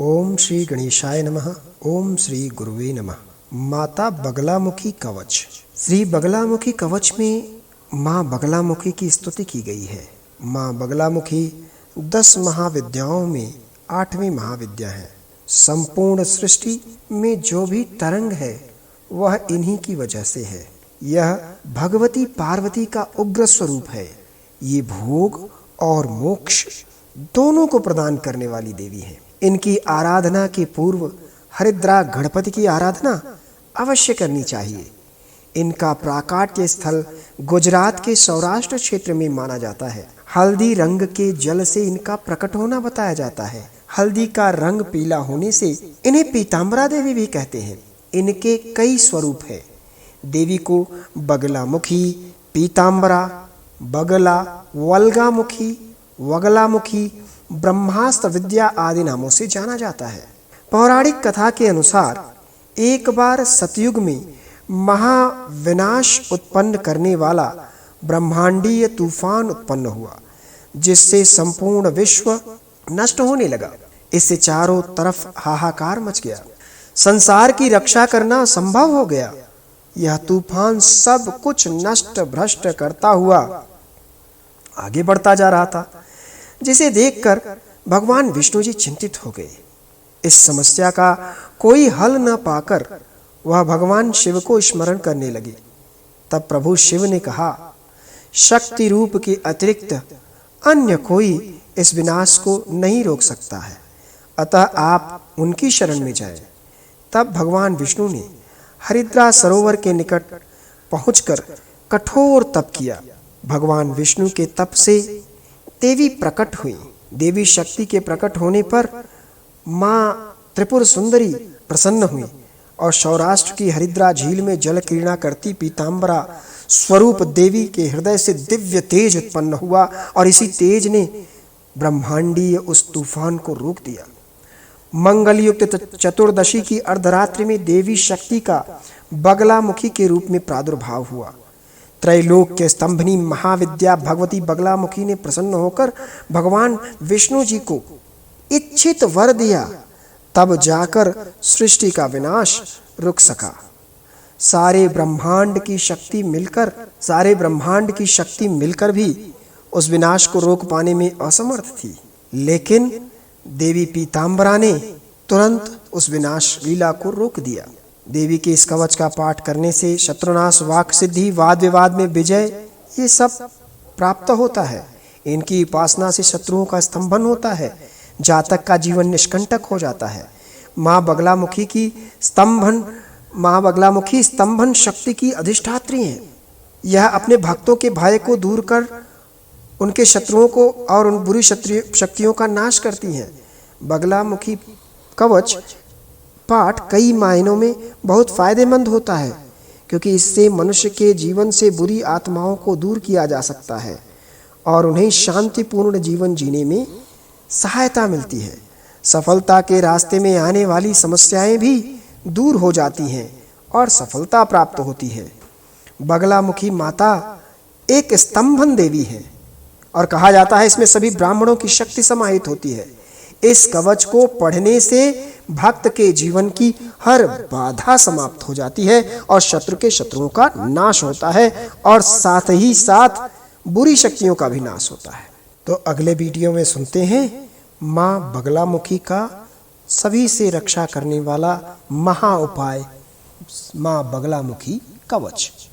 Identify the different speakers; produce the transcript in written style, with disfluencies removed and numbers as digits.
Speaker 1: ओम श्री गणेशाय नमः। ओम श्री गुरुवे नमः। माता बगलामुखी कवच। श्री बगलामुखी कवच में माँ बगलामुखी की स्तुति की गई है। माँ बगलामुखी 10 महाविद्याओं में 8वीं महाविद्या है। संपूर्ण सृष्टि में जो भी तरंग है वह इन्हीं की वजह से है। यह भगवती पार्वती का उग्र स्वरूप है। ये भोग और मोक्ष दोनों को प्रदान करने वाली देवी है। इनकी आराधना के पूर्व हरिद्रा गणपति की आराधना अवश्य करनी चाहिए। इनका प्राकाट्य स्थल गुजरात के सौराष्ट्र क्षेत्र में माना जाता है। हल्दी रंग के जल से इनका प्रकट होना बताया जाता है। हल्दी का रंग पीला होने से इन्हें पीतांबरा देवी भी कहते हैं। इनके कई स्वरूप हैं। देवी को बगलामुखी, पीतांबरा, बगला, वल्गामुखी, वगलामुखी, ब्रह्मास्त्र विद्या आदि नामों से जाना जाता है। पौराणिक कथा के अनुसार एक बार सतयुग में महाविनाश उत्पन्न करने वाला ब्रह्मांडीय तूफान उत्पन्न हुआ, जिससे संपूर्ण विश्व नष्ट होने लगा। इससे चारों तरफ हाहाकार मच गया। संसार की रक्षा करना असंभव हो गया। यह तूफान सब कुछ नष्ट भ्रष्ट करता हुआ आगे बढ़ता जा रहा था, जिसे देखकर भगवान विष्णु जी चिंतित हो गए। इस समस्या का कोई हल न पाकर वह भगवान शिव को स्मरण करने लगे। तब प्रभु शिव ने कहा, शक्ति रूप के अतिरिक्त अन्य कोई इस विनाश को नहीं रोक सकता है, अतः आप उनकी शरण में जाएं। तब भगवान विष्णु ने हरिद्रा सरोवर के निकट पहुंचकर कठोर तप किया। भगवान विष्णु के तप से देवी प्रकट हुई। देवी शक्ति के प्रकट होने पर मां त्रिपुर सुंदरी प्रसन्न हुई और सौराष्ट्र की हरिद्रा झील में जल क्रीड़ा करती पीतांबरा स्वरूप देवी के हृदय से दिव्य तेज उत्पन्न हुआ और इसी तेज ने ब्रह्मांडीय उस तूफान को रोक दिया। मंगल युक्त चतुर्दशी की अर्धरात्रि में देवी शक्ति का बगलामुखी के रूप में प्रादुर्भाव हुआ। त्रैलोक के स्तंभनी महाविद्या भगवती बगलामुखी ने प्रसन्न होकर भगवान विष्णु जी को इच्छित वर दिया। तब जाकर सृष्टि का विनाश रुक सका। सारे ब्रह्मांड की शक्ति मिलकर भी उस विनाश को रोक पाने में असमर्थ थी। लेकिन देवी पीतांबरा ने तुरंत उस विनाश लीला को रोक दिया। देवी के इस कवच का पाठ करने से शत्रुनाश, वाक सिद्धि, वाद विवाद में विजय, ये सब प्राप्त होता है। इनकी उपासना से शत्रुओं का स्तंभन होता है। जातक का जीवन निष्कंटक हो जाता है। माँ बगलामुखी स्तंभन शक्ति की अधिष्ठात्री हैं। यह अपने भक्तों के भय को दूर कर उनके शत्रुओं को और उन बुरी शक्तियों का नाश करती हैं। बगलामुखी कवच पाठ कई मायनों में बहुत फायदेमंद होता है, क्योंकि इससे मनुष्य के जीवन से बुरी आत्माओं को दूर किया जा सकता है और उन्हें शांतिपूर्ण जीवन जीने में सहायता मिलती है। सफलता के रास्ते में आने वाली समस्याएं भी दूर हो जाती हैं और सफलता प्राप्त होती है। बगलामुखी माता एक स्तंभन देवी है और कहा जाता है इसमें सभी ब्राह्मणों की शक्ति समाहित होती है। इस कवच को पढ़ने से भक्त के जीवन की हर बाधा समाप्त हो जाती है और शत्रु के शत्रुओं का नाश होता है और साथ ही साथ बुरी शक्तियों का भी नाश होता है। तो अगले वीडियो में सुनते हैं माँ बगलामुखी का सभी से रक्षा करने वाला महा उपाय, माँ बगलामुखी कवच।